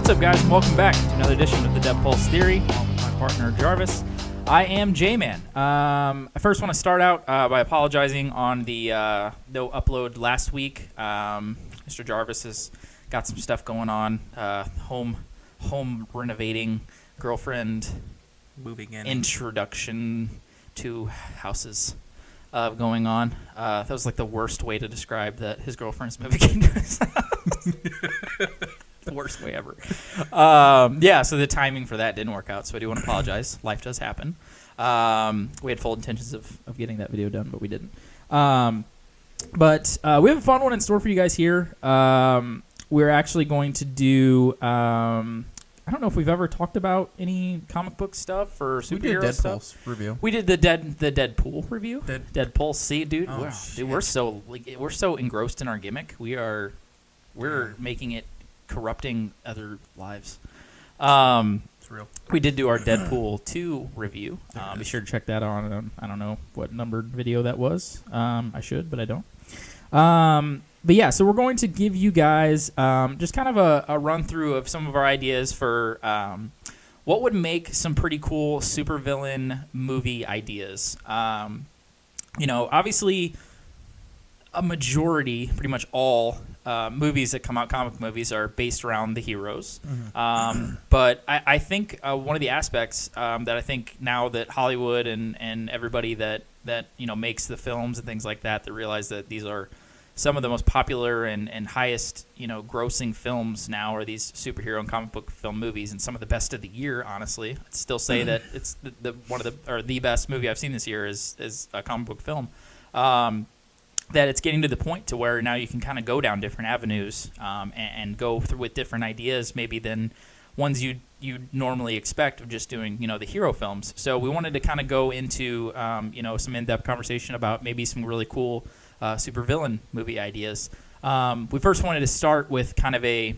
What's up, guys, and welcome back to another edition of the Dev Pulse Theory, along with my partner Jarvis. I am Jman. I first want to start out by apologizing on the no upload last week. Mr. Jarvis has got some stuff going on, home renovating, girlfriend moving in, introduction to houses going on. That was like the worst way to describe that his girlfriend's moving into his house. The worst way ever. So the timing for that didn't work out, so I do want to apologize. Life does happen. We had full intentions of getting that video done, but we didn't. But we have a fun one in store for you guys here. We're actually going to do... I don't know if we've ever talked about any comic book stuff or superhero stuff. We did Deadpool's review. We did the Deadpool review. Deadpool. See, dude, we're so engrossed in our gimmick. We're making it corrupting other lives. It's real. We did do our Deadpool 2 review. Be sure to check that on. I don't know what numbered video that was. I should, but I don't. But yeah, so we're going to give you guys just kind of a run through of some of our ideas for what would make some pretty cool supervillain movie ideas. Obviously, a majority, pretty much all movies that come out, comic movies, are based around the heroes. Mm-hmm. But I think one of the aspects that I think now that Hollywood and everybody that makes the films and things like that realize that these are some of the most popular and highest grossing films now are these superhero and comic book film movies, and some of the best of the year. Honestly, I'd still say that it's the best movie I've seen this year is a comic book film. That it's getting to the point to where now you can kind of go down different avenues and go through with different ideas maybe than ones you normally expect of just doing the hero films. So we wanted to kind of go into some in-depth conversation about maybe some really cool supervillain movie ideas. We first wanted to start with kind of a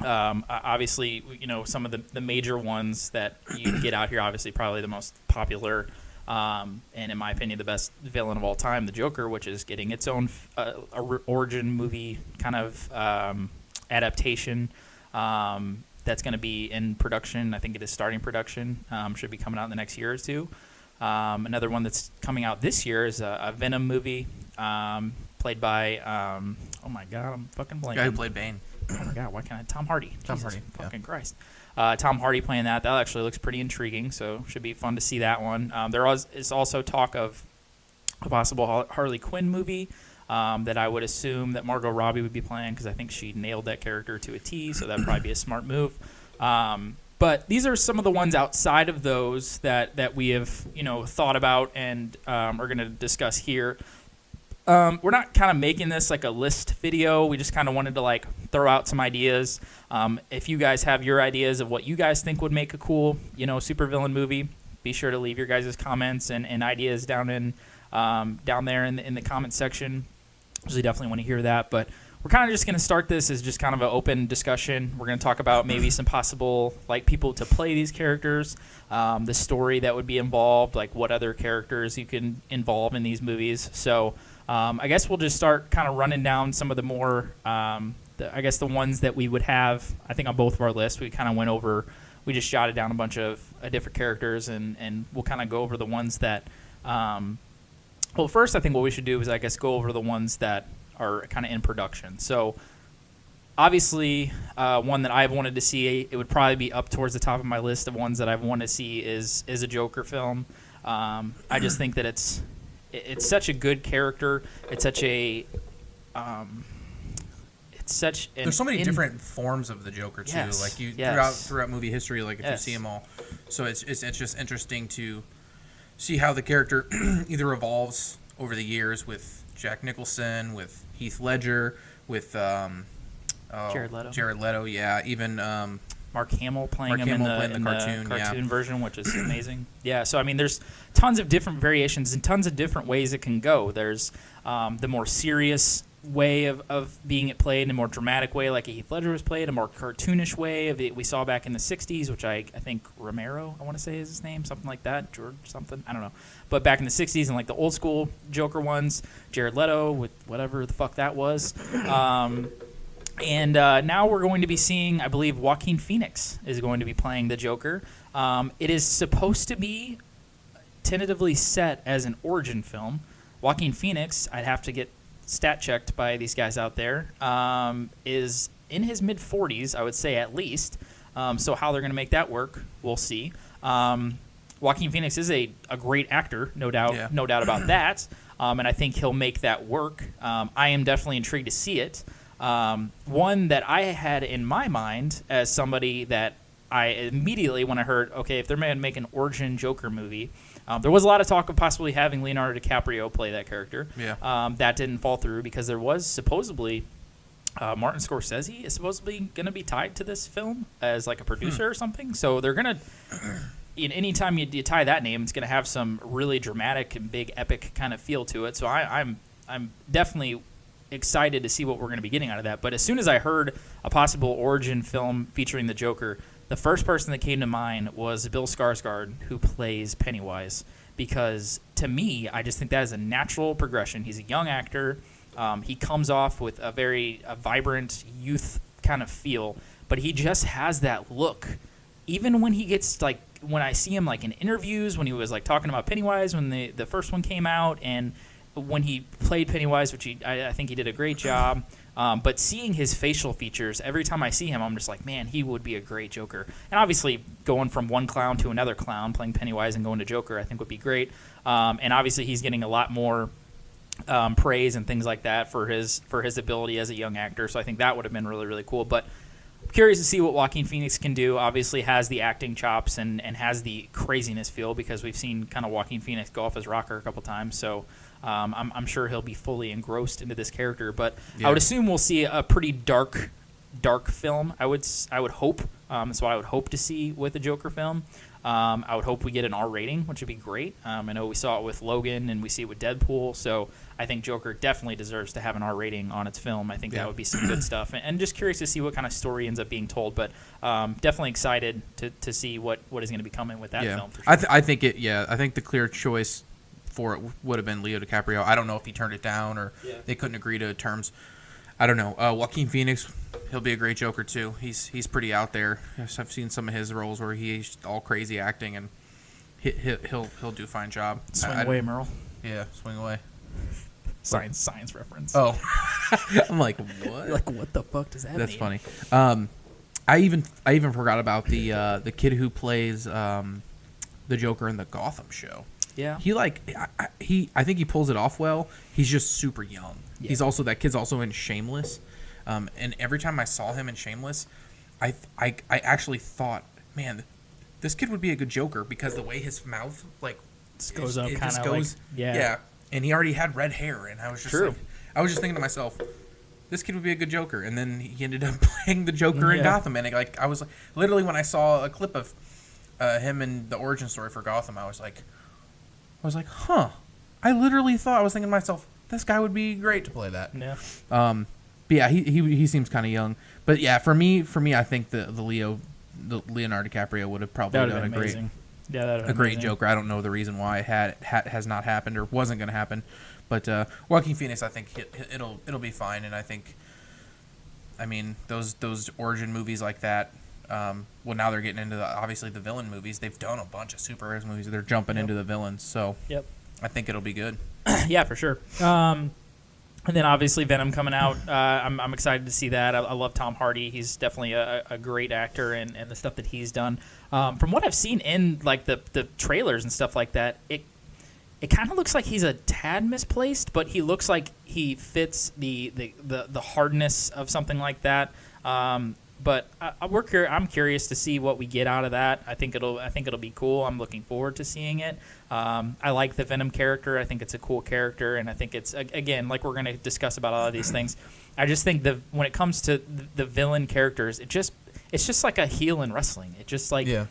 obviously some of the major ones that you can get out here. Obviously, probably the most popular. And in my opinion, the best villain of all time, the Joker, which is getting its own origin movie kind of adaptation that's going to be in production. I think it is starting production. Should be coming out in the next year or two. Another one that's coming out this year is a Venom movie played by, oh my God, I'm fucking blanking. The guy who played Bane. Oh my God, why can't I? Tom Hardy. Tom Hardy. Fucking Christ. Tom Hardy playing that. That actually looks pretty intriguing, so should be fun to see that one. There is also talk of a possible Harley Quinn movie that I would assume that Margot Robbie would be playing, because I think she nailed that character to a T, so that would probably be a smart move. But these are some of the ones outside of those that we have thought about and are going to discuss here. We're not kind of making this like a list video. We just kind of wanted to throw out some ideas. If you guys have your ideas of what you guys think would make a cool, supervillain movie, be sure to leave your guys' comments and ideas down there in the comment section. We definitely want to hear that. But we're kind of just going to start this as just kind of an open discussion. We're going to talk about maybe some possible people to play these characters, the story that would be involved, what other characters you can involve in these movies. So I guess we'll just start kind of running down some of the more, the ones that we would have, I think, on both of our lists. We kind of went over, we just jotted down a bunch of different characters, and we'll kind of go over the ones that, first I think what we should do is, I guess, go over the ones that are kind of in production. So obviously one that I've wanted to see, it would probably be up towards the top of my list of ones that I've wanted to see is a Joker film. I just think that it's such a good character. It's such a there's so many different forms of the Joker too. Yes, throughout movie history, if you see them all. So it's just interesting to see how the character either evolves over the years with Jack Nicholson, with Heath Ledger, with Jared Leto, yeah, even Mark Hamill playing him in the cartoon version, which is amazing. Yeah, so I mean, there's tons of different variations and tons of different ways it can go. There's the more serious way of being played, in a more dramatic way, like Heath Ledger was played, a more cartoonish way of it we saw back in the 60s, which I think Romero, I want to say is his name, something like that, George something, I don't know. But back in the 60s and the old school Joker ones, Jared Leto with whatever the fuck that was. And now we're going to be seeing, I believe, Joaquin Phoenix is going to be playing the Joker. It is supposed to be tentatively set as an origin film. Joaquin Phoenix, I'd have to get stat checked by these guys out there, is in his mid-40s, I would say at least. So how they're going to make that work, we'll see. Joaquin Phoenix is a great actor, no doubt, no doubt about that. And I think he'll make that work. I am definitely intrigued to see it. One that I had in my mind as somebody that I immediately, when I heard, okay, if they're going to make an origin Joker movie, there was a lot of talk of possibly having Leonardo DiCaprio play that character. Yeah. That didn't fall through because there was supposedly Martin Scorsese is supposedly going to be tied to this film as like a producer or something. So they're going to, anytime you tie that name, it's going to have some really dramatic and big epic kind of feel to it. So I'm definitely excited to see what we're going to be getting out of that. But as soon as I heard a possible origin film featuring the Joker, the first person that came to mind was Bill Skarsgård, who plays Pennywise, because to me, I just think that is a natural progression. He's a young actor. He comes off with a vibrant youth kind of feel, but he just has that look. Even when he gets like, when I see him like in interviews, when he was like talking about Pennywise when the first one came out, and when he played Pennywise, which I think he did a great job. But seeing his facial features, every time I see him, I'm just like, man, he would be a great Joker. And obviously, going from one clown to another clown, playing Pennywise and going to Joker, I think would be great. And obviously, he's getting a lot more praise and things like that for his ability as a young actor. So I think that would have been really, really cool. But I'm curious to see what Joaquin Phoenix can do. Obviously, has the acting chops and has the craziness feel, because we've seen kind of Joaquin Phoenix go off his rocker a couple times. So I'm sure he'll be fully engrossed into this character. But I would assume we'll see a pretty dark film. I would hope. That's what I would hope to see with the Joker film. I would hope we get an R rating, which would be great. I know we saw it with Logan and we see it with Deadpool. So I think Joker definitely deserves to have an R rating on its film. I think that would be some good stuff. And just curious to see what kind of story ends up being told. But definitely excited to see what is going to be coming with that film. For sure. I think the clear choice for it would have been Leo DiCaprio. I don't know if he turned it down or they couldn't agree to terms. I don't know. Joaquin Phoenix, he'll be a great Joker too. He's pretty out there. I've seen some of his roles where he's all crazy acting, and he'll do a fine job. Swing away, Merle. Yeah, swing away. Science reference. Oh, I'm like, what? You're like, what the fuck does that mean? That's funny. I even forgot about the kid who plays the Joker in the Gotham show. Yeah. I think he pulls it off well. He's just super young. Yeah. That kid's also in Shameless. And every time I saw him in Shameless, I actually thought, man, this kid would be a good Joker, because the way his mouth just goes up, kind of goes, like, yeah. And he already had red hair, and I was just I was just thinking to myself, this kid would be a good Joker. And then he ended up playing the Joker in Gotham, and I was like, literally when I saw a clip of him in the origin story for Gotham, I was like, huh. I literally thought, I was thinking to myself, this guy would be great to play that. Yeah. But yeah, he seems kind of young. But yeah, for me, I think the Leonardo DiCaprio would have probably done a great Joker. I don't know the reason why it has not happened or wasn't going to happen. But Joaquin Phoenix, I think it'll be fine. And I think, I mean, those origin movies like that. Well, now they're getting into obviously the villain movies. They've done a bunch of superhero movies. They're jumping into the villains, so I think it'll be good. Yeah, for sure. And then obviously Venom coming out. I'm excited to see that. I love Tom Hardy. He's definitely a great actor, and the stuff that he's done. From what I've seen in like the trailers and stuff like that, it kind of looks like he's a tad misplaced, but he looks like he fits the hardness of something like that. But I'm curious to see what we get out of that. I think it'll be cool. I'm looking forward to seeing it. I like the Venom character. I think it's a cool character, and I think it's, again, like we're going to discuss about all of these things. I just think when it comes to the villain characters, it's just like a heel in wrestling. It just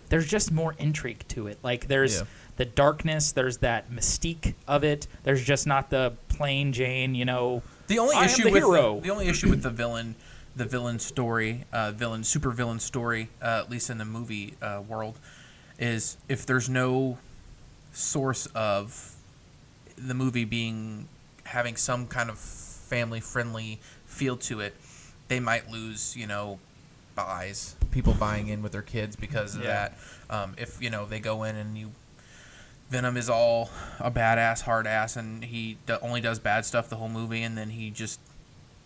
there's just more intrigue to it. Like there's the darkness, there's that mystique of it. There's just not the plain Jane, The only issue with the villain story, super villain story, at least in the movie world, is if there's no source of the movie having some kind of family friendly feel to it, they might lose, people buying in with their kids because of that. If they go in and Venom is all a badass, hard ass, and he only does bad stuff the whole movie, and then he just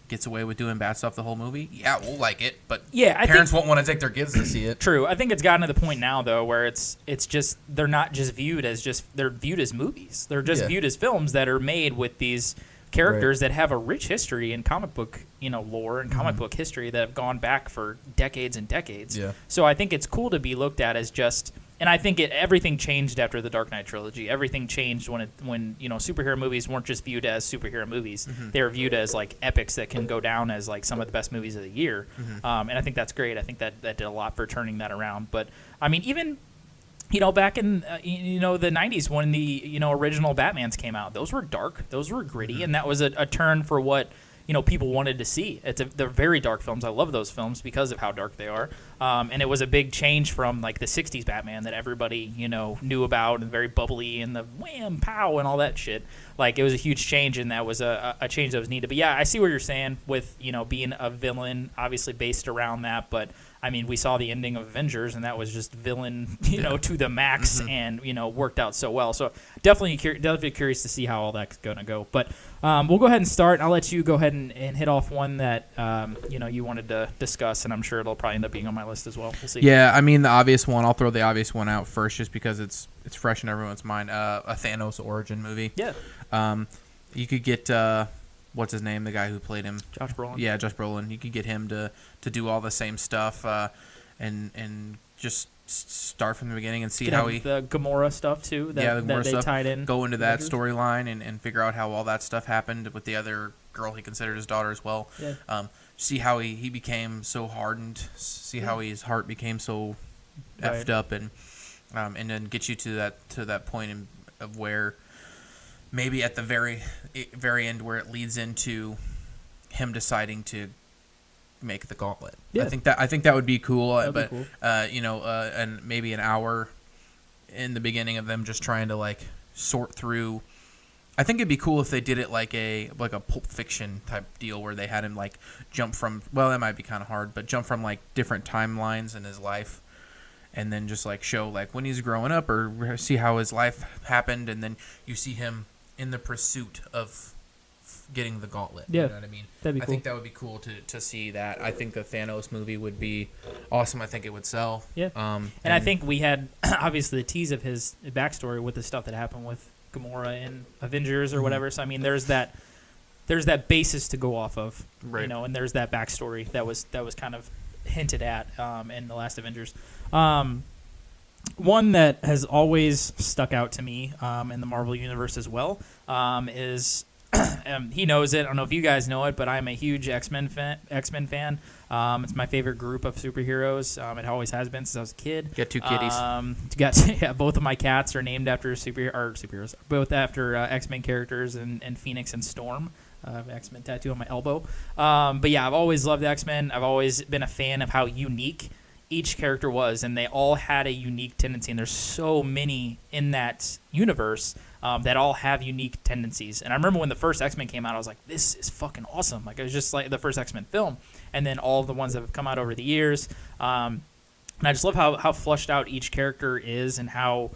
gets away with doing bad stuff the whole movie. Yeah, we'll like it, but parents won't want to take their kids to see it. True. I think it's gotten to the point now though where it's just they're not just viewed as they're viewed as movies. They're just viewed as films that are made with these characters that have a rich history in comic book, lore and comic book history that have gone back for decades and decades. Yeah. So I think it's cool to be looked at as just. And I think everything changed after the Dark Knight trilogy. Everything changed when superhero movies weren't just viewed as superhero movies. They were viewed as like epics that can go down as like some of the best movies of the year. And I think that's great. I think that did a lot for turning that around. But I mean, even back in the 90s when the original Batmans came out, those were dark, those were gritty, and that was a turn for what people wanted to see. They're very dark films. I love those films because of how dark they are. And it was a big change from like the 60s Batman that everybody, knew about and very bubbly and the wham, pow, and all that shit. Like it was a huge change, and that was a change that was needed. But yeah, I see what you're saying with, being a villain, obviously based around that. But I mean, we saw the ending of Avengers, and that was just villain, to the max, and worked out so well. So definitely curious to see how all that's gonna go. But we'll go ahead and start. I'll let you go ahead and hit off one that you wanted to discuss, and I'm sure it'll probably end up being on my list as well. We'll see. Yeah, I mean the obvious one. I'll throw the obvious one out first, just because it's fresh in everyone's mind. A Thanos origin movie. Yeah. You could get what's his name, the guy who played him? Josh Brolin. Yeah, Josh Brolin. You could get him to do all the same stuff, and just start from the beginning and see how he the Gamora stuff too. The Gamora that they stuff. Tied in. Go into that storyline and figure out how all that stuff happened with the other girl he considered his daughter as well. Yeah. See how he became so hardened. See how his heart became so effed up, and then get you to that point of where maybe at the very end where it leads into him deciding to make the gauntlet. Yeah. I think that would be cool. That'd be cool. And maybe an hour in the beginning of them just trying to like sort through. I think it'd be cool if they did it like a Pulp Fiction type deal where they had him like jump from, well, that might be kind of hard, but jump from like different timelines in his life, and then just like show like when he's growing up, or see how his life happened, and then you see him in the pursuit of getting the gauntlet. Yeah. You know what I mean? That'd be cool. I think that would be cool to see that. I think the Thanos movie would be awesome. I think it would sell. Yeah. And I think we had obviously the tease of his backstory with the stuff that happened with Gamora in Avengers or whatever. So I mean, there's that basis to go off of, right. And there's that backstory that was kind of hinted at in the last Avengers. One that has always stuck out to me in the Marvel Universe as well is he knows it. I don't know if you guys know it, but I'm a huge X-Men fan. It's my favorite group of superheroes. It always has been since I was a kid. Get two kitties. Both of my cats are named after superheroes. Both after X-Men characters, and Phoenix and Storm. I have an X-Men tattoo on my elbow. But yeah, I've always loved X-Men. I've always been a fan of how unique each character was, and they all had a unique tendency. And there's so many in that universe that all have unique tendencies. And I remember when the first X-Men came out, I was like, this is fucking awesome. Like, it was just like the first X-Men film. And then all of the ones that have come out over the years. And I just love how flushed out each character is, and how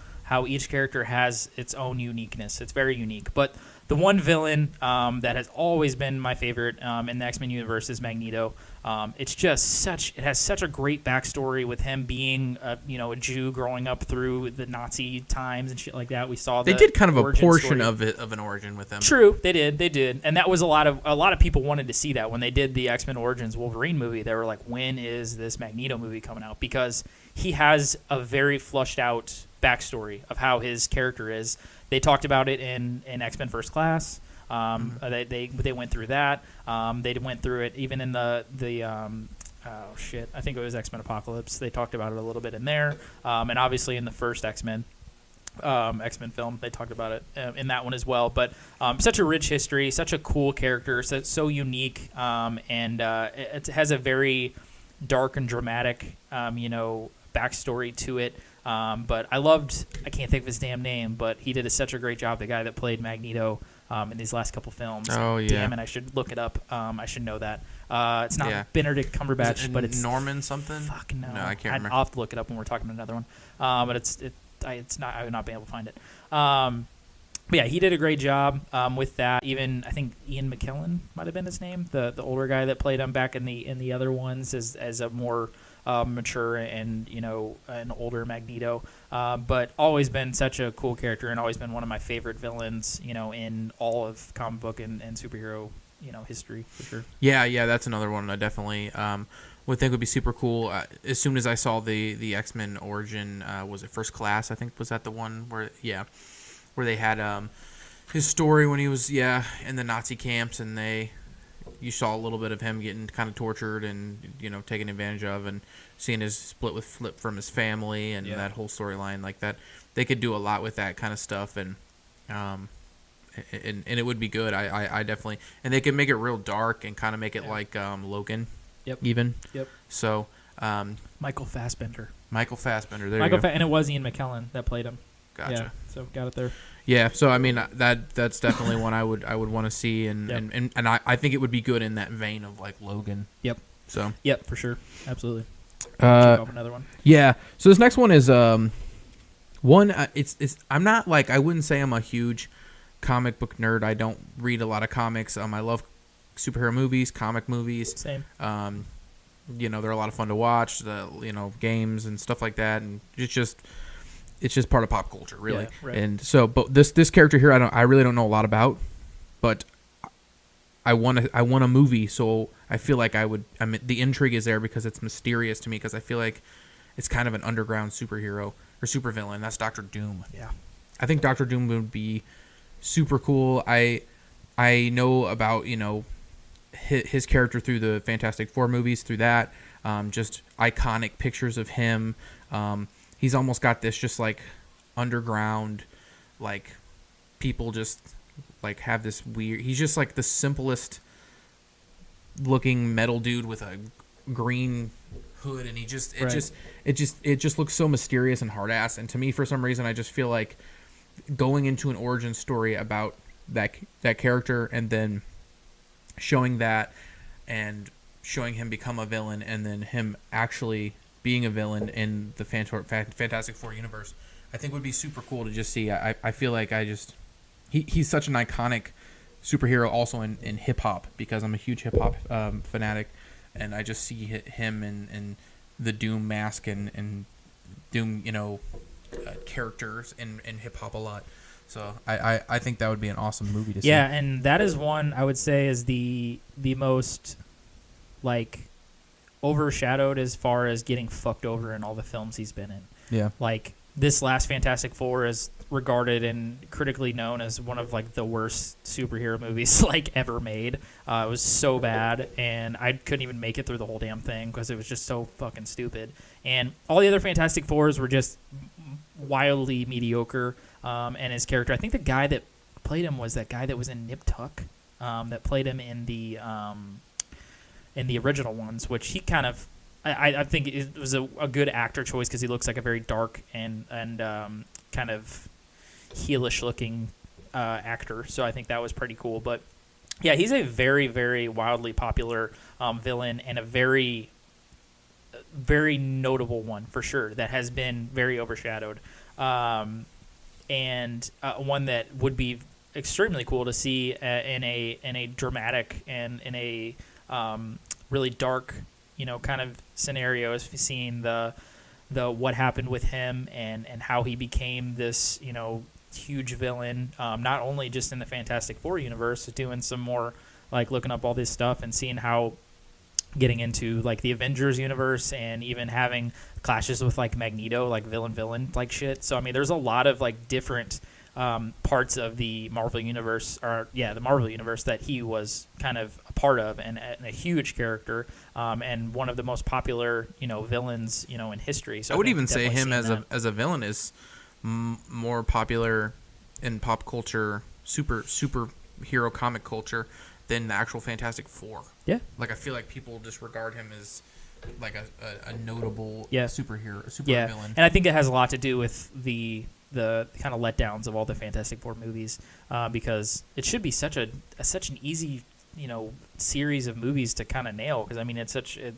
each character has its own uniqueness. It's very unique. But the one villain that has always been my favorite in the X-Men universe is Magneto. It has such a great backstory with him being a Jew growing up through the Nazi times and shit like that. We saw they did kind of a portion story. of an origin with him. True, they did, and that was a lot of people wanted to see that when they did the X-Men Origins Wolverine movie. They were like, when is this Magneto movie coming out? Because he has a very flushed out backstory of how his character is. They talked about it in X-Men First Class. They went through that. They went through it even in the I think it was X-Men Apocalypse. They talked about it a little bit in there, and obviously in the first X-Men film, they talked about it in that one as well. But such a rich history, such a cool character, so unique, and it has a very dark and dramatic, backstory to it. But I can't think of his damn name, but he did such a great job. The guy that played Magneto in these last couple films. Oh, yeah. Damn it, I should look it up. I should know that. It's not Benedict Cumberbatch, but it's Norman something. Fuck no. No, I can't remember. I'll have to look it up when we're talking about another one. But it's not. I would not be able to find it. But yeah, he did a great job with that. Even I think Ian McKellen might have been his name, the older guy that played him back in the other ones as a more mature and an older Magneto. But always been such a cool character and always been one of my favorite villains. In all of comic book and superhero history for sure. Yeah, that's another one I definitely would think would be super cool. As soon as I saw the X-Men origin, was it First Class? I think was that the one where they had his story when he was in the Nazi camps, and you saw a little bit of him getting kind of tortured and taken advantage of, and seeing his split with Flip from his family and that whole storyline like that. They could do a lot with that kind of stuff, and it would be good. I definitely, and they could make it real dark and kind of make it like Logan. Yep. Even. Yep. So. Michael Fassbender. There you go. And it was Ian McKellen that played him. Gotcha. Yeah, so got it there. Yeah, so I mean that's definitely one I would want to see, and I think it would be good in that vein of like Logan. Yep. So. Yep, for sure, absolutely. Another one. Yeah. So this next one is one. It's I'm not like I wouldn't say I'm a huge comic book nerd. I don't read a lot of comics. I love superhero movies, comic movies. Same. They're a lot of fun to watch. The games and stuff like that, and it's just part of pop culture, really. Yeah, right. And so, but this character here, I really don't know a lot about, but I want a movie, so I feel like the intrigue is there because it's mysterious to me, because I feel like it's kind of an underground superhero or supervillain. That's Doctor Doom. Yeah. I think Doctor Doom would be super cool. I know about his character through the Fantastic Four movies, through that, just iconic pictures of him. He's almost got this just like underground, like people just like have this weird. He's just like the simplest looking metal dude with a green hood, and it just looks so mysterious and hard ass. And to me, for some reason, I just feel like going into an origin story about that character and then showing that and showing him become a villain and then him actually being a villain in the Fantastic Four universe, I think would be super cool to just see. I feel like he's such an iconic superhero also in hip hop, because I'm a huge hip hop fanatic, and I just see him in the Doom mask and Doom characters in hip hop a lot. So I think that would be an awesome movie to see. Yeah, and that is one I would say is the most like overshadowed as far as getting fucked over in all the films he's been in. Yeah. Like this last Fantastic Four is regarded and critically known as one of like the worst superhero movies like ever made. It was so bad, and I couldn't even make it through the whole damn thing because it was just so fucking stupid. And all the other Fantastic Fours were just wildly mediocre. And his character, I think the guy that played him was that guy that was in Nip Tuck, that played him in the original ones, which he kind of, I think it was a good actor choice because he looks like a very dark and kind of heelish looking actor. So I think that was pretty cool. But yeah, he's a very, very wildly popular villain, and a very, very notable one for sure that has been very overshadowed. And one that would be extremely cool to see in a dramatic and in a really dark, kind of scenario, is seeing the what happened with him and how he became this, huge villain, not only just in the Fantastic Four universe, doing some more like looking up all this stuff and seeing how getting into like the Avengers universe and even having clashes with like Magneto, like villain like shit. So I mean, there's a lot of like different parts of the Marvel universe, the Marvel universe that he was kind of a part of, and a huge character, and one of the most popular villains in history. So I would even say him as a villain is more popular in pop culture, superhero comic culture, than the actual Fantastic Four. Yeah. Like I feel like people just regard him as like a notable super villain. And I think it has a lot to do with the kind of letdowns of all the Fantastic Four movies, because it should be such an easy series of movies to kind of nail, because I mean it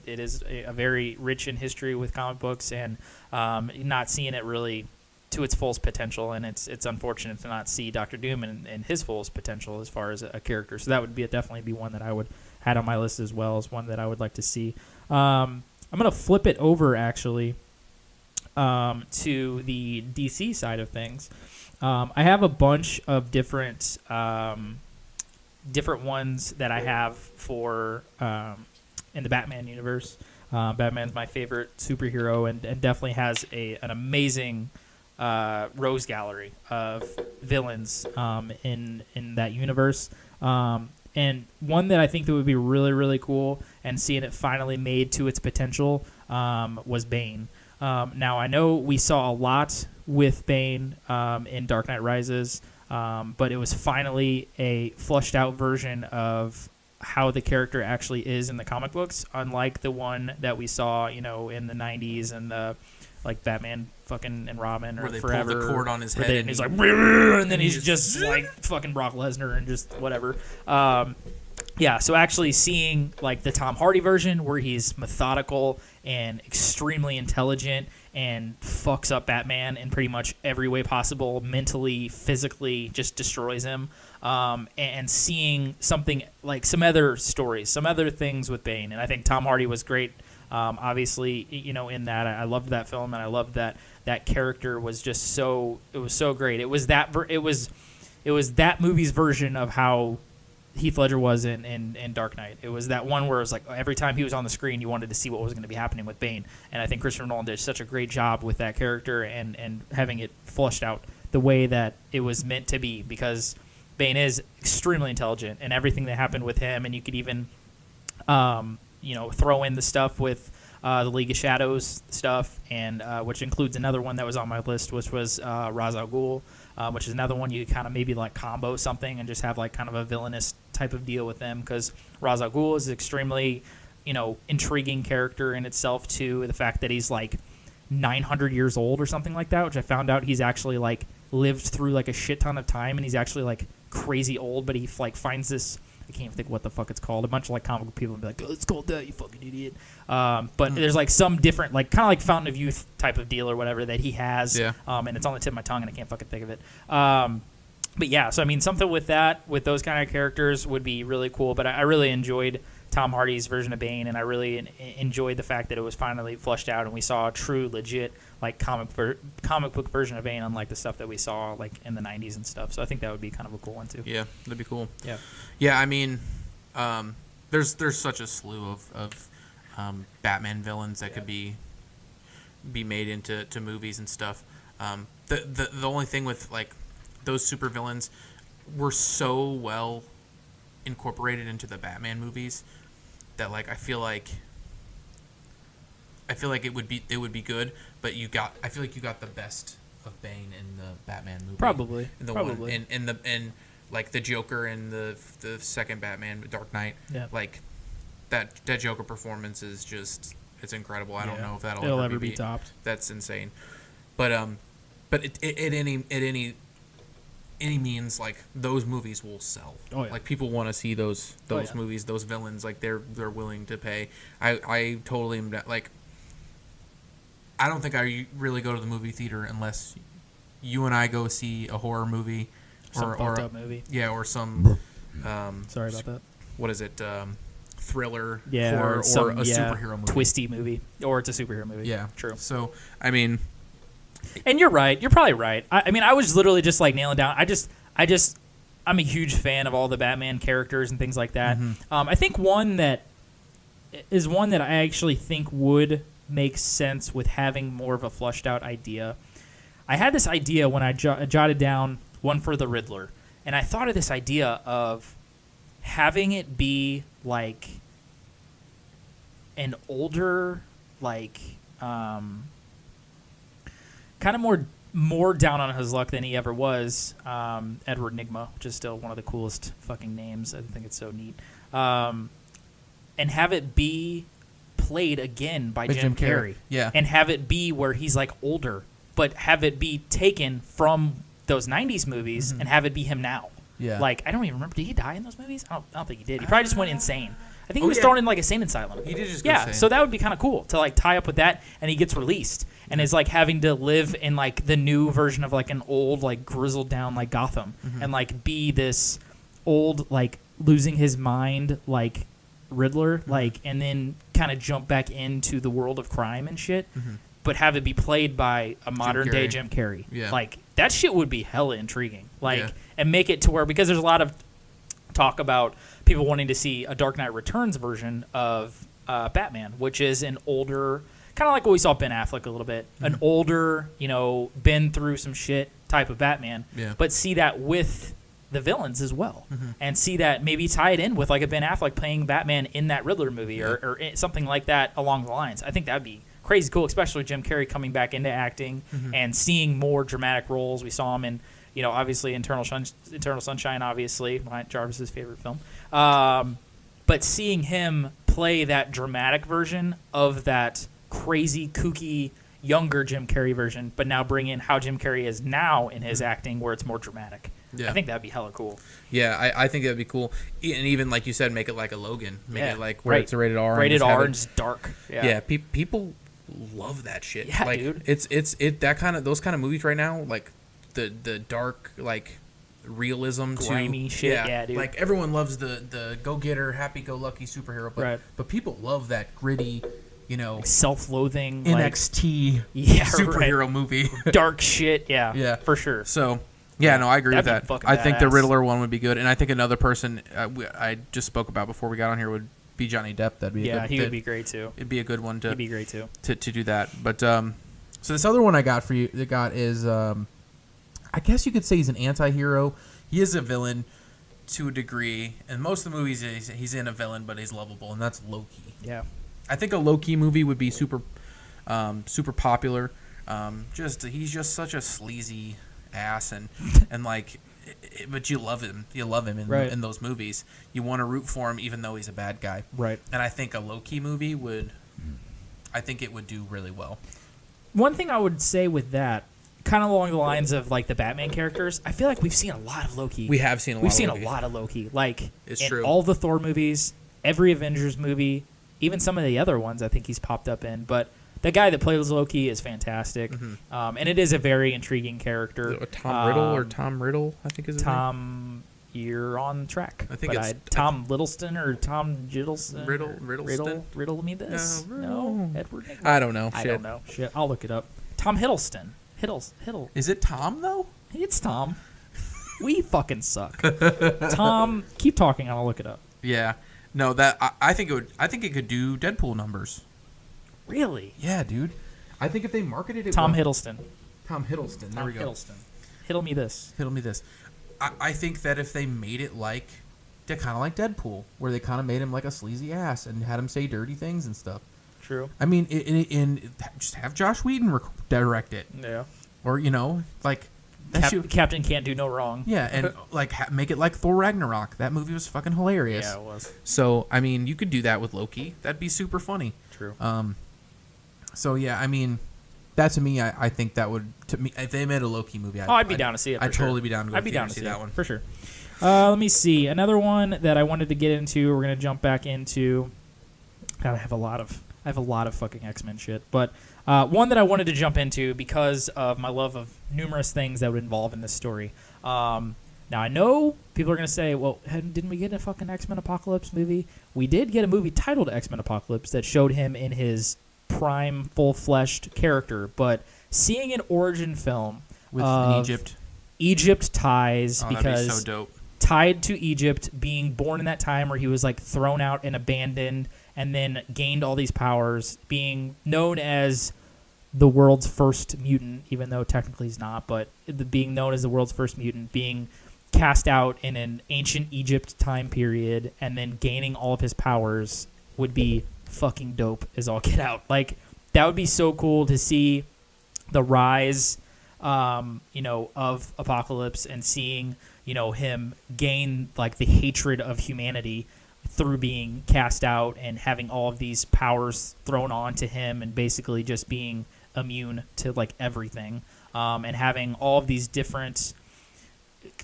is a very rich in history with comic books, and not seeing it really to its fullest potential, and it's unfortunate to not see Doctor Doom and his fullest potential as far as a character. So that would definitely be one that I would had on my list as well as one that I would like to see. I'm gonna flip it over actually to the DC side of things. I have a bunch of different ones that I have for in the Batman universe. Batman's my favorite superhero, and definitely has an amazing rogues gallery of villains in that universe. And one that I think that would be really, really cool, and seeing it finally made to its potential, was Bane. Now, I know we saw a lot with Bane in Dark Knight Rises, but it was finally a flushed out version of how the character actually is in the comic books, unlike the one that we saw, in the 90s and the like Batman fucking and Robin or where they Forever. Pull the cord on his head and he's like, and then he's just like fucking Brock Lesnar and just whatever. Yeah, so actually seeing like the Tom Hardy version where he's methodical and extremely intelligent and fucks up Batman in pretty much every way possible, mentally, physically, just destroys him. And seeing something like some other stories, some other things with Bane. And I think Tom Hardy was great. Obviously, in that, I loved that film, and I loved that character was just so great. It was that movie's version of how Heath Ledger was in Dark Knight. It was that one where it was like every time he was on the screen, you wanted to see what was going to be happening with Bane. And I think Christopher Nolan did such a great job with that character and having it flushed out the way that it was meant to be, because Bane is extremely intelligent, and everything that happened with him, and you could even throw in the stuff with the League of Shadows stuff, and which includes another one that was on my list, which was Ra's al Ghul, which is another one you kind of maybe like combo something and just have like kind of a villainous type of deal with them, because Ra's al Ghul is an extremely intriguing character in itself too. The fact that he's like 900 years old or something like that, which I found out he's actually like lived through like a shit ton of time, and he's actually like crazy old, but he like finds this, I can't even think what the fuck it's called. A bunch of like comic book people would be like, "Oh, it's called that, you fucking idiot." But there's like some different, like kind of like Fountain of Youth type of deal or whatever that he has. Yeah. And it's on the tip of my tongue, and I can't fucking think of it. But yeah, so I mean, something with those kind of characters would be really cool. But I really enjoyed Tom Hardy's version of Bane, and I really enjoyed the fact that it was finally flushed out, and we saw a true, legit like comic book version of Bane, unlike the stuff that we saw like in the 90s and stuff. So I think that would be kind of a cool one too. Yeah, that'd be cool. Yeah. Yeah, I mean, there's such a slew of Batman villains that could be made into movies and stuff. The only thing with like those super villains were so well incorporated into the Batman movies that like I feel like it would be good, but I feel like you got the best of Bane in the Batman movie. Probably. One in like the Joker in the second Batman, Dark Knight. Yeah. Like that Joker performance is just, it's incredible. I don't know if it'll ever be topped. That's insane. But at any means, like those movies will sell. Oh, yeah. Like people want to see those movies, those villains. Like they're willing to pay. I totally am like. I don't think I really go to the movie theater unless you and I go see a horror movie, Some fucked up movie. Yeah, or some. Sorry about that. What is it? Thriller, yeah, horror, or a superhero movie. Twisty movie, or it's a superhero movie. Yeah, true. So I mean. And you're right. You're probably right. I mean, I was literally just like nailing down. I'm a huge fan of all the Batman characters and things like that. Mm-hmm. I think one that I actually think would make sense with having more of a flushed out idea. I had this idea when I jotted down one for the Riddler, and I thought of this idea of having it be like an older, like. Kind of more down on his luck than he ever was, Edward Nygma, which is still one of the coolest fucking names. I think it's so neat. And have it be played again by Jim Carrey. Yeah. And have it be where he's like older, but have it be taken from those 90s movies and have it be him now. Yeah. Like, I don't even remember. Did he die in those movies? I don't think he did. He probably just went insane. I think he was thrown in like a sane asylum. He did just go insane. So that would be kind of cool to like tie up with that, and he gets released and is like having to live in like the new version of like an old like grizzled down like Gotham and like be this old like losing his mind like Riddler like and then kind of jump back into the world of crime and shit, but have it be played by a modern day Jim Carrey. Yeah. Like that shit would be hella intriguing. Like and make it to where, because there's a lot of talk about people wanting to see a Dark Knight Returns version of Batman, which is an older, kind of like what we saw Ben Affleck a little bit, an older, you know, been through some shit type of Batman, but see that with the villains as well, and see that maybe tie it in with like a Ben Affleck playing Batman in that Riddler movie or something like that along the lines. I think that'd be crazy cool, especially Jim Carrey coming back into acting and seeing more dramatic roles. We saw him in, you know, obviously Eternal Sunshine, obviously, Jarvis's favorite film. But seeing him play that dramatic version of that crazy, kooky, younger Jim Carrey version, but now bring in how Jim Carrey is now in his acting where it's more dramatic. Yeah. I think that'd be hella cool. Yeah, I think that'd be cool. And even, like you said, make it like a Logan. Make it like where it's a rated R. Rated R and just dark. Yeah, people love that shit. Yeah, like, dude. It's those kind of movies right now, like the dark, like realism, grimy shit. Yeah, dude. Like everyone loves the go-getter, happy-go-lucky superhero, but people love that gritty, you know, like self-loathing NXT superhero movie, dark shit. Yeah, for sure. So. Yeah, no, I agree with that. I think the Riddler one would be good, and I think another person I just spoke about before we got on here would be Johnny Depp. That'd be he would be great too. It'd be a good one to. He'd be great too. To do that, but so this other one I got for you, is I guess you could say he's an anti-hero. He is a villain to a degree, and most of the movies he's in a villain, but he's lovable, and that's Loki. Yeah, I think a Loki movie would be super popular. He's just such a sleazy ass and like, but you love him in those movies. You want to root for him even though he's a bad guy, right? And I think a Loki movie would do really well. One thing I would say with that, kind of along the lines of like the Batman characters, I feel like we've seen a lot of Loki. We have seen a lot of Loki. Like it's in true. All the Thor movies, every Avengers movie, even some of the other ones I think he's popped up in, but the guy that plays Loki is fantastic, and it is a very intriguing character. Tom Riddle or Tom Riddle, I think is his name. You're on track. I think it's Tom Littleston or Tom Jiddleston. Riddle me this. No, Edward. I don't know. I don't know. Shit, I'll look it up. Tom Hiddleston. Hiddle. Is it Tom though? It's Tom. We fucking suck. Tom, keep talking. I'll look it up. Yeah. No, I think it could do Deadpool numbers. Really? Yeah, dude. I think if they marketed it... Tom Hiddleston. There we go. Hiddleston. Hiddle me this. I think that if they made it like... They're kind of like Deadpool, where they kind of made him like a sleazy ass and had him say dirty things and stuff. True. I mean, just have Josh Whedon direct it. Yeah. Or, you know, like... Captain Can't Do No Wrong. Yeah, and like make it like Thor Ragnarok. That movie was fucking hilarious. Yeah, it was. So, I mean, you could do that with Loki. That'd be super funny. True. So yeah, I mean, that to me, I think that would, to me, if they made a Loki movie, I'd be down to see it. I'd totally be down to go see that one for sure. Let me see another one that I wanted to get into. We're gonna jump back into. God, I have a lot of fucking X-Men shit, but one that I wanted to jump into because of my love of numerous things that would involve in this story. Now I know people are gonna say, "Well, didn't we get a fucking X-Men Apocalypse movie?" We did get a movie titled X-Men Apocalypse that showed him in his prime, full-fleshed character, but seeing an origin film with Egypt ties, because because that'd be so dope. Tied to Egypt, being born in that time where he was like thrown out and abandoned, and then gained all these powers, being known as the world's first mutant, even though technically he's not, but being known as the world's first mutant, being cast out in an ancient Egypt time period, and then gaining all of his powers would be fucking dope as all get out. Like, that would be so cool to see the rise, of Apocalypse, and seeing, him gain like the hatred of humanity, through being cast out and having all of these powers thrown onto him and basically just being immune to like everything, and having all of these different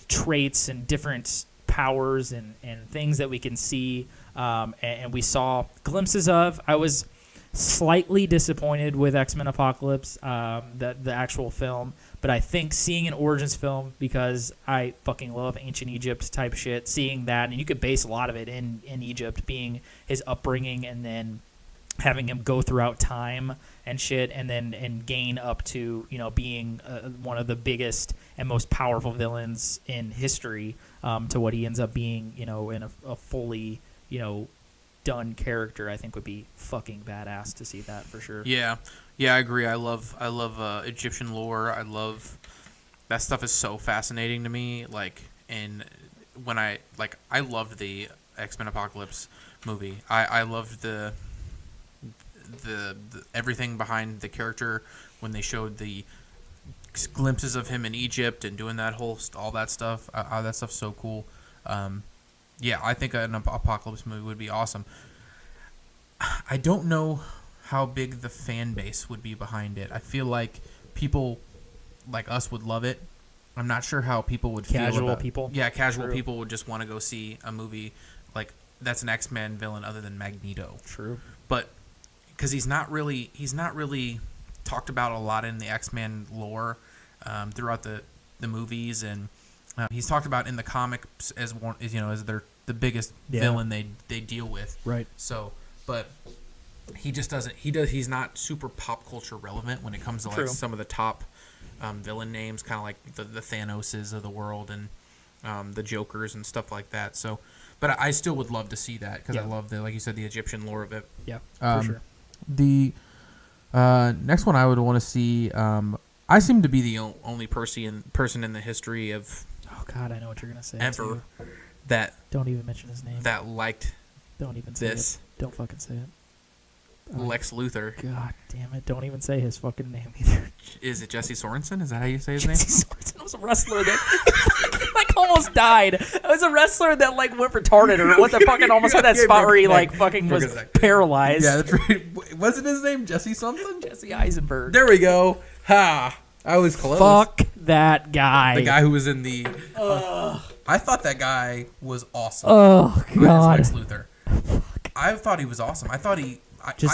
traits and different powers and things that we can see, and we saw glimpses of. I was slightly disappointed with X-Men Apocalypse, the actual film, but I think seeing an origins film, because I fucking love ancient Egypt type shit, seeing that, and you could base a lot of it in Egypt, being his upbringing and then having him go throughout time and shit, and gain up to, you know, being one of the biggest and most powerful villains in history, to what he ends up being, you know, in a fully, you know, done character. I think would be fucking badass to see that for sure. Yeah, I agree. I love Egyptian lore. I love that stuff. Is so fascinating to me. Like, and when I loved the X-Men Apocalypse movie. I loved the everything behind the character when they showed the glimpses of him in Egypt and doing that all that stuff. That stuff's so cool. Yeah, I think an Apocalypse movie would be awesome. I don't know how big the fan base would be behind it. I feel like people like us would love it. I'm not sure how people would feel about people. Yeah, casual people would just want to go see a movie like that's an X-Men villain other than Magneto. True. But because he's not really talked about a lot in the X-Men lore throughout the movies, and he's talked about in the comics as one, you know, as the biggest villain they deal with. Right. So, but he just doesn't. He's not super pop culture relevant when it comes to like some of the top villain names, kind of like the Thanoses of the world and the Jokers and stuff like that. So, but I still would love to see that because I love the, like you said, the Egyptian lore of it. Yeah, for sure. The next one I would want to see. I seem to be the only person in the history of. Oh God, I know what you're gonna say. Ever that don't even mention his name. That liked. Don't even say it. Don't fucking say it. Lex Luthor. God damn it! Don't even say his fucking name either. Is it Jesse Sorensen? Is that how you say his name? Jesse Sorensen was a wrestler that like almost died. It was a wrestler that like went retarded or what the fucking almost had that spot where he like fucking was paralyzed. Yeah, that's right. Wasn't his name Jesse something? Jesse Eisenberg. There we go. Ha! I was close. Fuck that guy. The guy who was in the. I thought that guy was awesome. Oh God. Lex Luthor. I thought he was awesome. I thought he.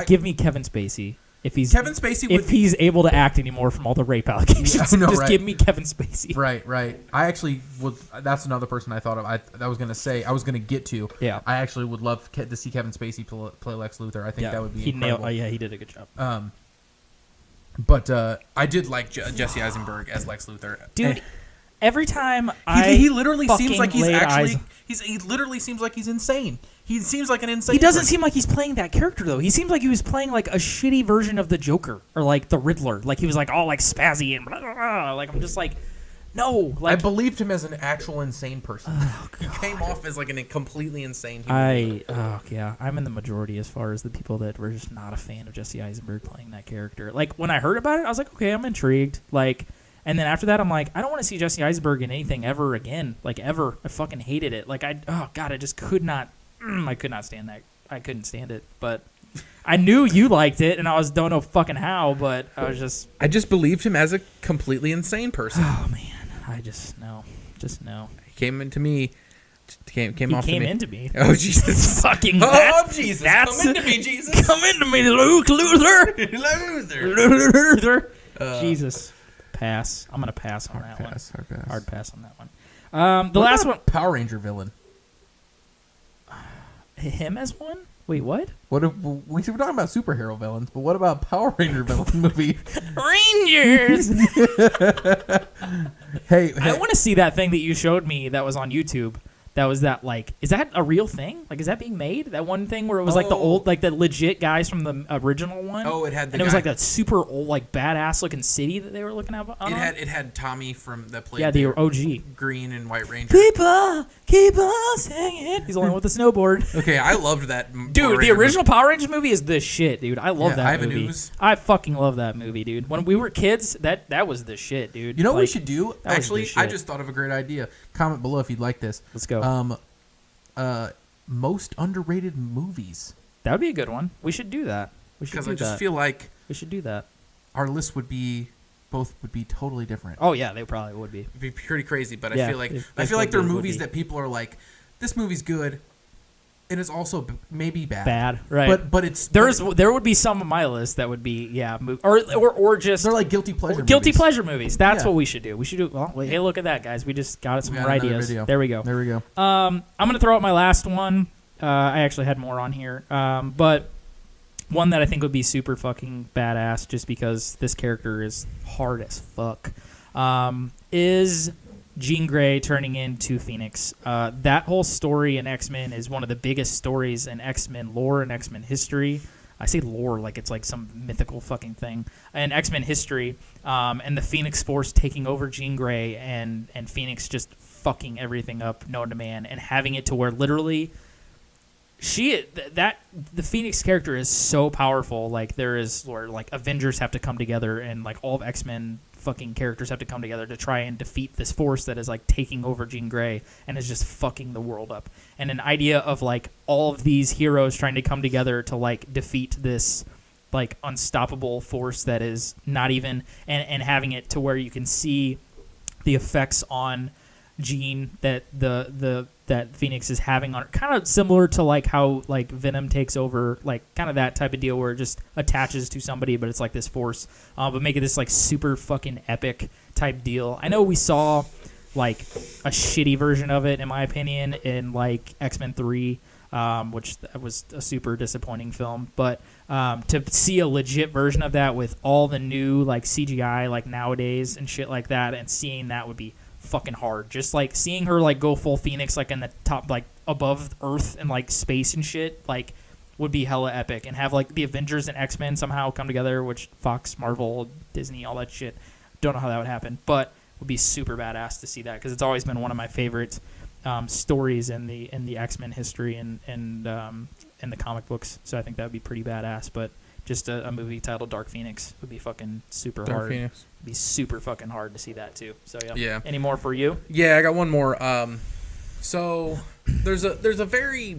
Give me Kevin Spacey. If he's Kevin Spacey, if he's able to act anymore from all the rape allegations, just give me Kevin Spacey. Right. I actually would. That's another person I thought of. I was gonna say. I was gonna get to. Yeah. I actually would love to see Kevin Spacey play Lex Luthor. I think that would be incredible. He did a good job. But I did like Jesse Eisenberg as Lex Luthor, dude. Every time he literally seems like he's actually he literally seems like he's insane. He seems like an insane. He doesn't seem like he's playing that character though. He seems like he was playing like a shitty version of the Joker or like the Riddler. Like he was like all like spazzy and blah, blah, blah. Like I'm just like, no. Like I believed him as an actual insane person. Oh, he came off as like a completely insane human. I'm in the majority as far as the people that were just not a fan of Jesse Eisenberg playing that character. Like when I heard about it, I was like, okay, I'm intrigued. Like. And then after that, I'm like, I don't want to see Jesse Eisenberg in anything ever again. Like, ever. I fucking hated it. Like, I just could not. I could not stand that. I couldn't stand it. But I knew you liked it, and don't know fucking how, but I was just. I just believed him as a completely insane person. Oh, man. I just know. He came into me. Came into me. Oh, Jesus. Fucking Jesus. Come into me, Jesus. Come into me, Luke Luthor. Luthor. Jesus. Pass. I'm gonna pass on that one. Hard pass on that one. The last one. Power Ranger villain. Him as one? Wait, what? What if we're talking about superhero villains? But what about Power Ranger villain movie? Rangers. Hey, I want to see that thing that you showed me that was on YouTube. That was that like, is that a real thing? Like, is that being made? That one thing where it was like the old, like the legit guys from the original one. Oh, it had the. And it was like that super old, like badass looking city that they were looking at. It had Tommy from that played. Yeah, the OG Green and White Ranger. People keep on singing. He's the one with the snowboard. Okay, I loved that. Dude, the original Power Rangers movie is the shit, dude. I love that movie. I fucking love that movie, dude. When we were kids, that was the shit, dude. You know what we should do? Actually, I just thought of a great idea. Comment below if you'd like this. Let's go. most underrated movies. That would be a good one. We should do that. Because I just feel like we should do that. Our list would be totally different. Oh yeah, they probably would be. It'd be pretty crazy, but I feel like there are movies that people are like, this movie's good, and it's also maybe bad. Bad, right? But it's there would be some on my list that would be or just they're like guilty pleasure. Guilty pleasure movies. That's what we should do. We should do. Well, hey, look at that, guys. We just got some more ideas. There we go. I'm gonna throw out my last one. I actually had more on here, but one that I think would be super fucking badass, just because this character is hard as fuck, is Jean Grey turning into Phoenix. That whole story in X-Men is one of the biggest stories in X-Men lore and X-Men history. I say lore like it's like some mythical fucking thing. In X-Men history, and the Phoenix Force taking over Jean Grey and Phoenix just fucking everything up known to man, and having it to where literally the Phoenix character is so powerful. Like there is where like Avengers have to come together, and like all of X-Men fucking characters have to come together to try and defeat this force that is like taking over Jean Grey and is just fucking the world up. And an idea of like all of these heroes trying to come together to like defeat this like unstoppable force that is not even and having it to where you can see the effects on Jean that that Phoenix is having on her, kind of similar to like how like Venom takes over, like kind of that type of deal where it just attaches to somebody, but it's like this force, but make it this like super fucking epic type deal. I know we saw like a shitty version of it, in my opinion, in like X-Men 3, which was a super disappointing film, but to see a legit version of that with all the new like CGI like nowadays and shit like that, and seeing that would be fucking hard. Just like seeing her like go full Phoenix like in the top, like above Earth and like space and shit, like would be hella epic. And have like the Avengers and X-Men somehow come together, which Fox, Marvel, Disney, all that shit, don't know how that would happen, but would be super badass to see that, because it's always been one of my favorite stories in the X-Men history and in the comic books. So I think that would be pretty badass. But just a movie titled Dark Phoenix would be fucking super hard. Phoenix. It'd be super fucking hard to see that too. So yeah. Any more for you? Yeah, I got one more. So there's a very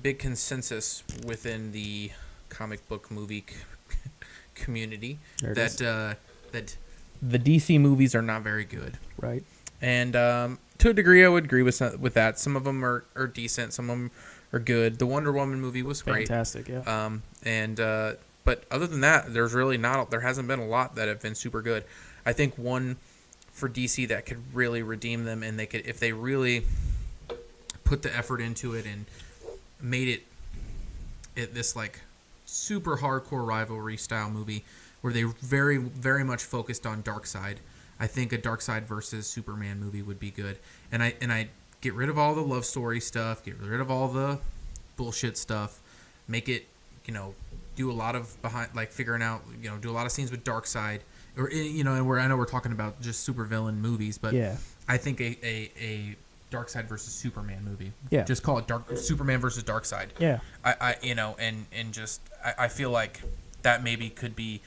big consensus within the comic book movie community that the DC movies are not very good. Right. And to a degree, I would agree with that. Some of them are decent. Some of them are good. The Wonder Woman movie was great. Fantastic, yeah. But other than that, there hasn't been a lot that have been super good. I think one for DC that could really redeem them, and they could, if they really put the effort into it and made it this like super hardcore rivalry style movie where they very, very much focused on Darkseid. I think a Darkseid versus Superman movie would be good. And I get rid of all the love story stuff, get rid of all the bullshit stuff, make it, do a lot of figuring out, do a lot of scenes with Darkseid, or and where I know we're talking about just supervillain movies, but yeah. I think a Darkseid versus Superman movie. Yeah. Just call it Superman versus Darkseid. Yeah. I feel like that maybe could be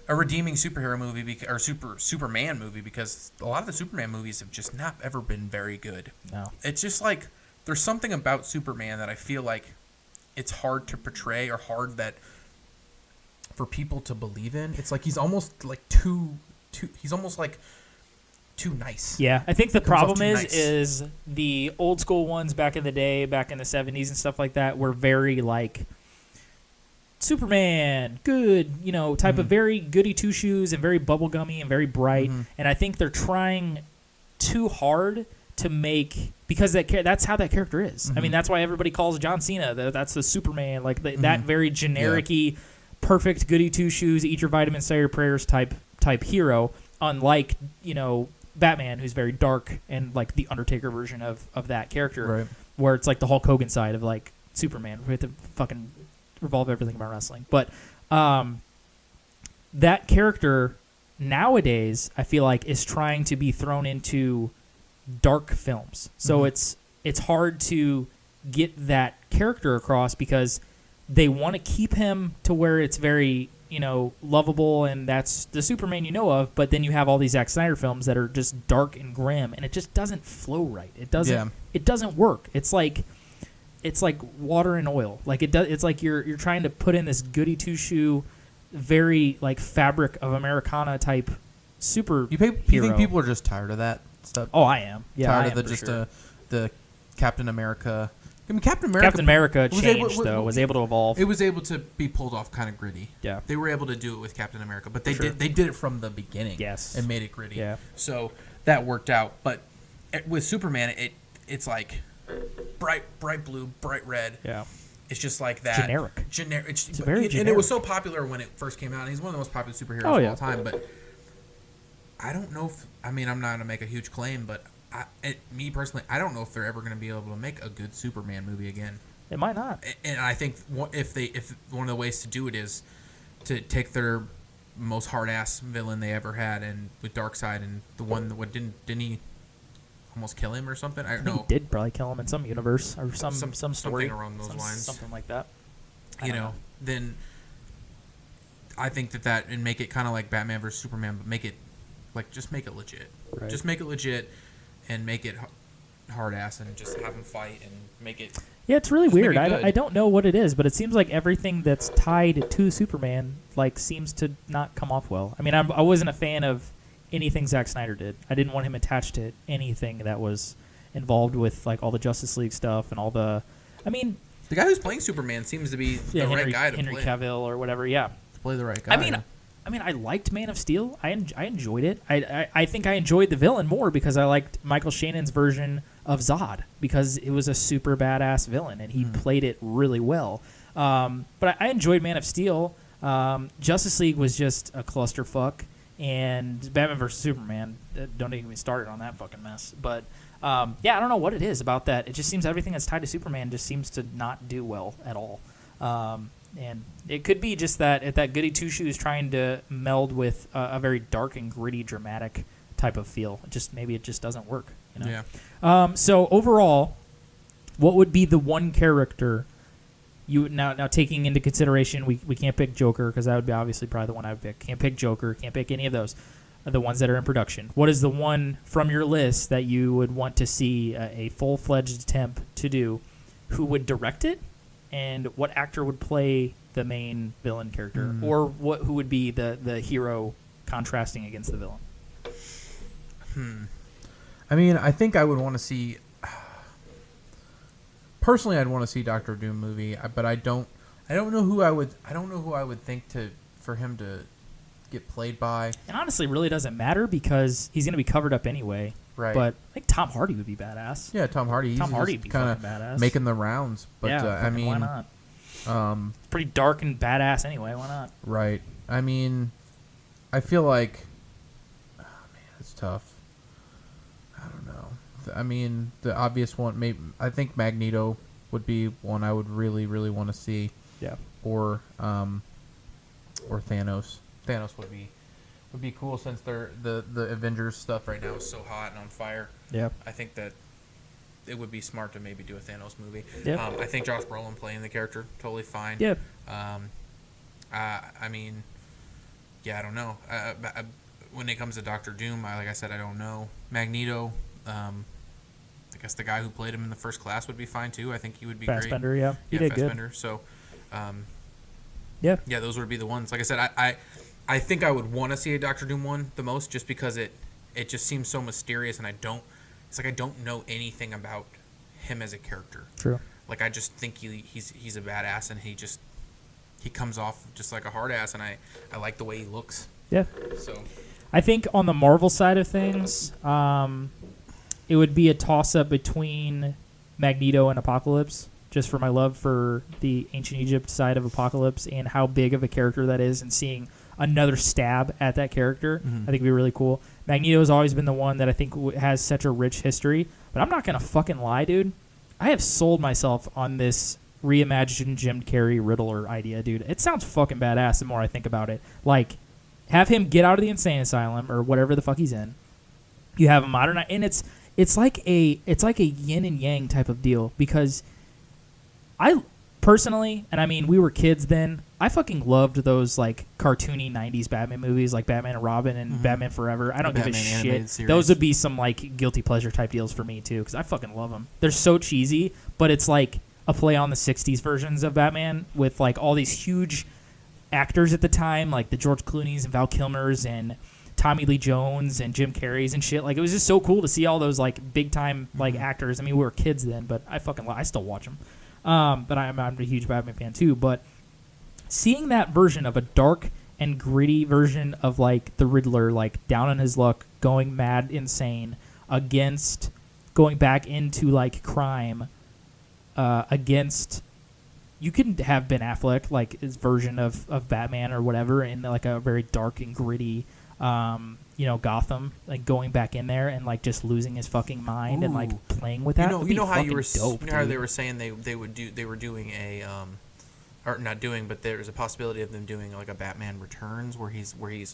a redeeming superhero movie or Superman movie, because a lot of the Superman movies have just not ever been very good. No. It's just like there's something about Superman that I feel like it's hard to portray, or hard that for people to believe in. It's like he's almost like too nice. Yeah, I think the problem is the old school ones back in the day, back in the 70s and stuff like that, were very like Superman, good, type of very goody two shoes and very bubblegummy and very bright. Mm-hmm. And I think they're trying too hard to make, because that's how that character is. Mm-hmm. I mean, that's why everybody calls John Cena that's the Superman, like that very generic-y, perfect goody two shoes, eat your vitamins, say your prayers type hero. Unlike Batman, who's very dark, and like the Undertaker version of that character, right, where it's like the Hulk Hogan side of like Superman. We have to fucking revolve everything about wrestling. But that character nowadays, I feel like, is trying to be thrown into dark films. So it's hard to get that character across, because they want to keep him to where it's very lovable, and that's the Superman of, but then you have all these Zack Snyder films that are just dark and grim, and it just doesn't flow right. It doesn't work. It's like it's like water and oil. Like it's like you're trying to put in this goody two shoe, very like fabric of Americana type super. You think people are just tired of that stuff? Oh, I am. Yeah, tired I of am the sure. The Captain America. I mean, Captain America changed was able to evolve. It was able to be pulled off kind of gritty. Yeah, they were able to do it with Captain America, but they did it from the beginning. Yes, and made it gritty. Yeah, so that worked out. But with Superman, it's like bright blue, bright red. Yeah, it's just like that. Generic. It's very generic. And it was so popular when it first came out. And he's one of the most popular superheroes of all time. But I don't know if I'm not going to make a huge claim, but. Me personally, I don't know if they're ever going to be able to make a good Superman movie again. It might not. And I think if one of the ways to do it is to take their most hard ass villain they ever had, and with Darkseid, and the one that didn't he almost kill him or something? I don't know. He did probably kill him in some universe or some story, something along those lines, something like that. Then I think that and make it kind of like Batman versus Superman, but make it just make it legit. Right. Just make it legit. And make it hard ass and just have them fight and make it. Yeah, it's really weird. I don't know what it is, but it seems like everything that's tied to Superman seems to not come off well. I mean, I wasn't a fan of anything Zack Snyder did. I didn't want him attached to anything that was involved with all the Justice League stuff and all the. I mean, the guy who's playing Superman seems to be the right guy to Henry play. Cavill or whatever. Yeah, to play the right guy. I mean, I liked Man of Steel. I enjoyed it. I think I enjoyed the villain more because I liked Michael Shannon's version of Zod because it was a super badass villain and he played it really well. But I enjoyed Man of Steel. Justice League was just a clusterfuck, and Batman vs Superman. Don't even get me started on that fucking mess. But I don't know what it is about that. It just seems everything that's tied to Superman just seems to not do well at all. And it could be just that goody two shoes trying to meld with a very dark and gritty, dramatic type of feel. Maybe it just doesn't work. Yeah. So overall, what would be the one character you now taking into consideration? We can't pick Joker because that would be obviously probably the one I would pick. Can't pick Joker. Can't pick any of those. The ones that are in production. What is the one from your list that you would want to see a full-fledged attempt to do? Who would direct it? And what actor would play the main villain character, or who would be the hero contrasting against the villain? I mean, I think I would want to see. Personally, I'd want to see Dr. Doom movie, but I don't know who I would. I don't know who I would think for him to get played by. It honestly really doesn't matter because he's going to be covered up anyway. Right. But I think Tom Hardy would be badass. Yeah, Tom Hardy. Tom Hardy would be kind of badass, making the rounds. But yeah, I mean, why not? It's pretty dark and badass anyway. Why not? Right. I mean, I feel like, oh man, it's tough. I don't know. I mean, the obvious one, maybe I think Magneto would be one I would really, really want to see. Yeah. Or Thanos. Thanos would be cool since the Avengers stuff right now is so hot and on fire. Yeah. I think that it would be smart to maybe do a Thanos movie. Yeah. I think Josh Brolin playing the character, totally fine. Yeah. I mean, yeah, I don't know. When it comes to Doctor Doom, like I said, I don't know. Magneto, I guess the guy who played him in the First Class would be fine too. I think he would be Fassbender, great. Yeah, he did Fassbender. Good. So, yeah, those would be the ones. Like I said, I think I would want to see a Doctor Doom one the most, just because it just seems so mysterious, and it's like I don't know anything about him as a character. True. Like I just think he's a badass, and he comes off just like a hard ass, and I like the way he looks. Yeah. So I think on the Marvel side of things, it would be a toss-up between Magneto and Apocalypse, just for my love for the ancient Egypt side of Apocalypse and how big of a character that is, and seeing another stab at that character, I think would be really cool. Magneto has always been the one that I think has such a rich history, but I'm not going to fucking lie, dude. I have sold myself on this reimagined Jim Carrey Riddler idea, dude. It sounds fucking badass the more I think about it. Like, have him get out of the insane asylum or whatever the fuck he's in. You have a modern, and it's like a yin and yang type of deal, because I personally, and I mean we were kids then, I fucking loved those like cartoony 90s Batman movies like Batman and Robin and Batman Forever. I don't give a shit. Those would be some like guilty pleasure type deals for me too, because I fucking love them. They're so cheesy, but it's like a play on the 60s versions of Batman with like all these huge actors at the time, like the George Clooney's and Val Kilmer's and Tommy Lee Jones and Jim Carrey's and shit. Like, it was just so cool to see all those like big time like actors. I mean, we were kids then, but I still watch them. But I'm a huge Batman fan too. But seeing that version of a dark and gritty version of like the Riddler, like down on his luck, going mad, insane, against going back into like crime, against. You can have Ben Affleck, like his version of Batman or whatever, in like a very dark and gritty, Gotham, like going back in there and like just losing his fucking mind and like playing with that. You know how you were dope, how they were saying they were doing a or not doing, but there's a possibility of them doing like a Batman Returns where he's older.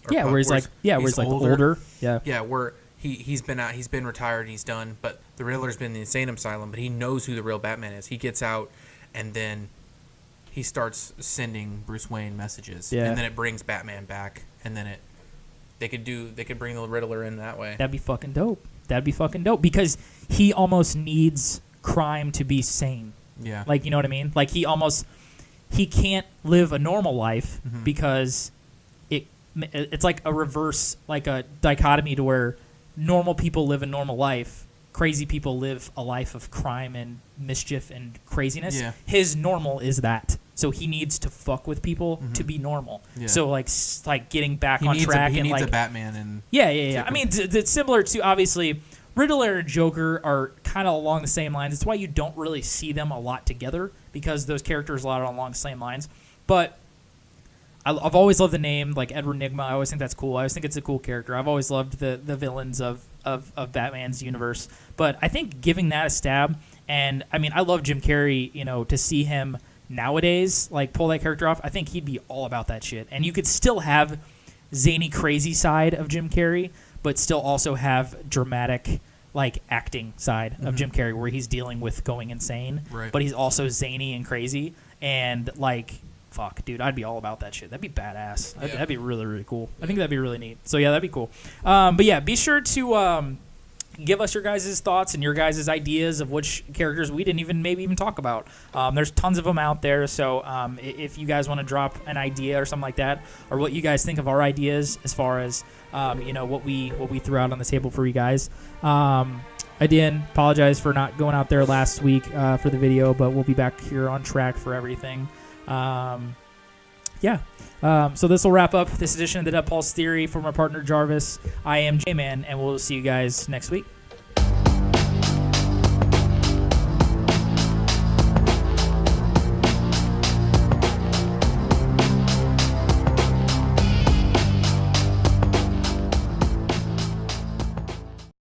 Where he's been retired and he's done, but the Riddler's been in the insane asylum, but he knows who the real Batman is. He gets out and then he starts sending Bruce Wayne messages, and then it brings Batman back, and then they could bring the Riddler in that way. That'd be fucking dope. Because he almost needs crime to be sane. Yeah, like, you know what I mean? Like he can't live a normal life because it's like a reverse, like a dichotomy to where normal people live a normal life. Crazy people live a life of crime and mischief and craziness. Yeah. His normal is that. So he needs to fuck with people to be normal. Yeah. So like getting back on track. He needs a Batman. And yeah. I mean, it's similar to, obviously, Riddler and Joker are kind of along the same lines. It's why you don't really see them a lot together, because those characters are along the same lines. But I've always loved the name, like Edward Nygma. I always think that's cool. I always think it's a cool character. I've always loved the villains of Batman's universe. But I think giving that a stab, and I mean, I love Jim Carrey, to see him nowadays, like, pull that character off, I think he'd be all about that shit. And you could still have zany, crazy side of Jim Carrey, but still also have dramatic, like, acting side of Jim Carrey, where he's dealing with going insane, right, but he's also zany and crazy. And, like, fuck, dude, I'd be all about that shit. That'd be badass. Yeah. That'd be really, really cool. I think that'd be really neat. So, yeah, that'd be cool. But, yeah, be sure to give us your guys' thoughts and your guys' ideas of which characters we didn't even talk about. There's tons of them out there, so if you guys want to drop an idea or something like that, or what you guys think of our ideas as far as what we threw out on the table for you guys. I did apologize for not going out there last week for the video, but we'll be back here on track for everything. So this will wrap up this edition of the Dead Pulse Theory. For my partner Jarvis, I am Jman, and we'll see you guys next week.